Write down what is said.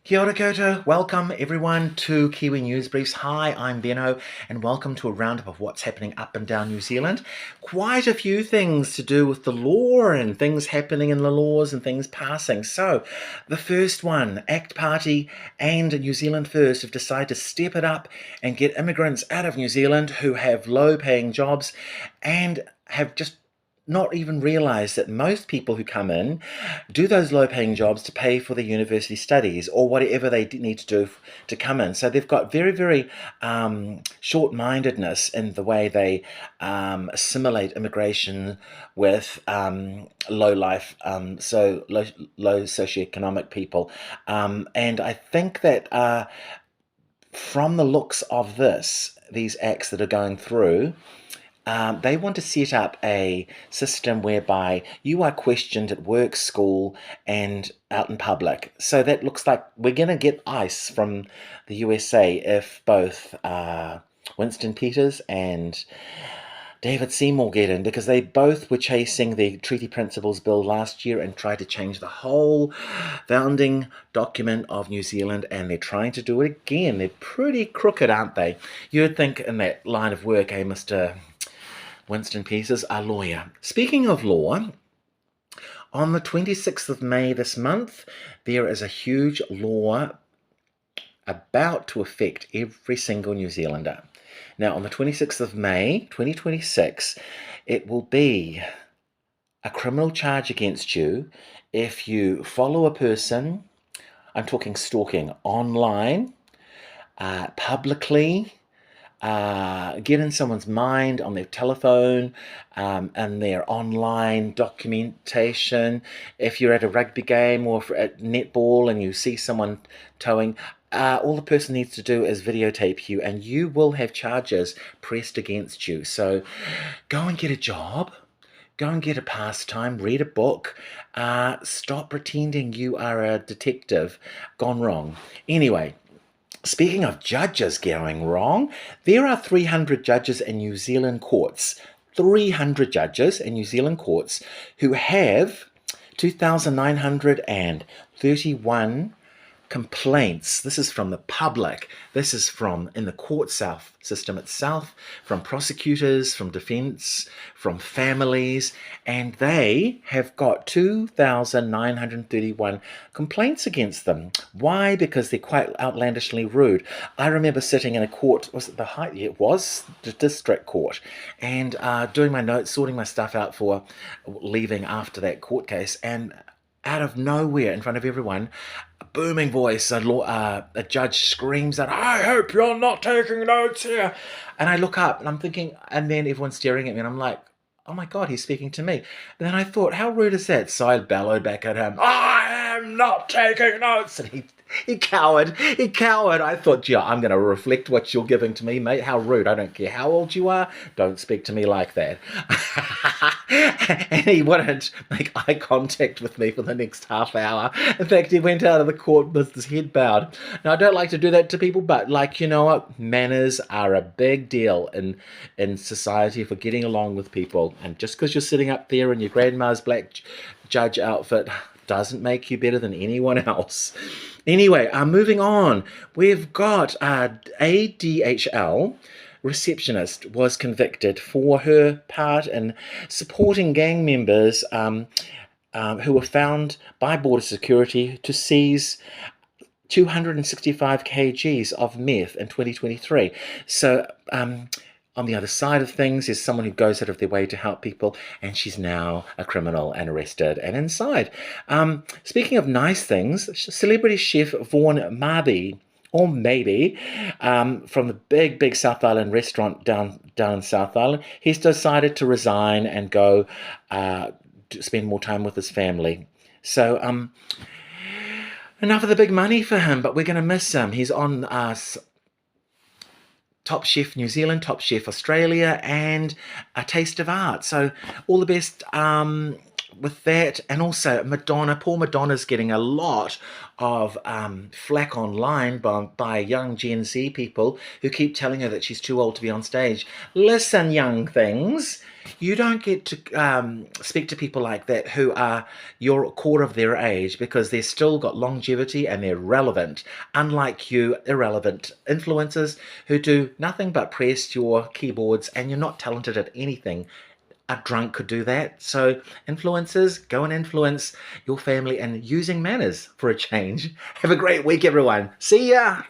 Kia ora koutou. Welcome everyone to Kiwi News Briefs. Hi, I'm Benno and welcome to a roundup of what's happening up and down New Zealand. Quite a few things to do with the law and things happening in the laws and things passing. So, the first one, ACT Party and New Zealand First have decided to step it up and get immigrants out of New Zealand who have low paying jobs and have just not even realised that most people who come in do those low-paying jobs to pay for their university studies or whatever they need to do to come in. So they've got very, very short-mindedness in the way they assimilate immigration with low socioeconomic people. And I think that from the looks of these acts that are going through, they want to set up a system whereby you are questioned at work, school, and out in public. So that looks like we're going to get ICE from the USA if both Winston Peters and David Seymour get in, because they both were chasing the Treaty Principles Bill last year and tried to change the whole founding document of New Zealand, and they're trying to do it again. They're pretty crooked, aren't they? You'd think in that line of work, Mr. Winston Peters, a lawyer. Speaking of law, on the 26th of May this month, there is a huge law about to affect every single New Zealander. Now, on the 26th of May, 2026, it will be a criminal charge against you if you follow a person, I'm talking stalking, online, publicly, get in someone's mind on their telephone and their online documentation. If you're at a rugby game or at netball and you see someone towing, all the person needs to do is videotape you and you will have charges pressed against you. So go and get a job. Go and get a pastime, read a book, stop pretending you are a detective gone wrong. Anyway, speaking of judges going wrong, there are 300 judges in New Zealand courts. 300 judges in New Zealand courts who have 2,931 complaints. This is from the public. This is from in the court system itself, from prosecutors, from defence, from families, and they have got 2,931 complaints against them. Why? Because they're quite outlandishly rude. I remember sitting in a court, was it the High? It was the district court, and doing my notes, sorting my stuff out for leaving after that court case, and out of nowhere, in front of everyone, a booming voice, a judge screams out, "I hope you're not taking notes here." And I look up and I'm thinking, and then everyone's staring at me and I'm like, oh my God, he's speaking to me. And then I thought, how rude is that? So I bellowed back at him, "I am not taking notes." And he cowered. He cowered. I thought, yeah, I'm going to reflect what you're giving to me, mate. How rude. I don't care how old you are. Don't speak to me like that. And he wouldn't make eye contact with me for the next half hour. In fact, he went out of the court with his head bowed. Now, I don't like to do that to people, but you know what? Manners are a big deal in society for getting along with people. And just because you're sitting up there in your grandma's black judge outfit doesn't make you better than anyone else. Anyway, moving on. We've got ADHL receptionist was convicted for her part in supporting gang members who were found by Border Security to seize 265 kgs of meth in 2023. So on the other side of things is someone who goes out of their way to help people, and she's now a criminal and arrested and inside. Speaking of nice things, celebrity chef Vaughan Marby, or maybe, from the big South Island restaurant down in South Island, he's decided to resign and go to spend more time with his family. So enough of the big money for him, but we're going to miss him. He's on Top Chef New Zealand, Top Chef Australia, and A Taste of Art. So all the best, with that, and also Madonna, poor Madonna's getting a lot of flack online by young Gen Z people who keep telling her that she's too old to be on stage. Listen, young things, you don't get to speak to people like that who are your quarter of their age, because they've still got longevity and they're relevant, unlike you irrelevant influencers who do nothing but press your keyboards and you're not talented at anything. A drunk could do that. So influencers, go and influence your family and using manners for a change. Have a great week, everyone. See ya.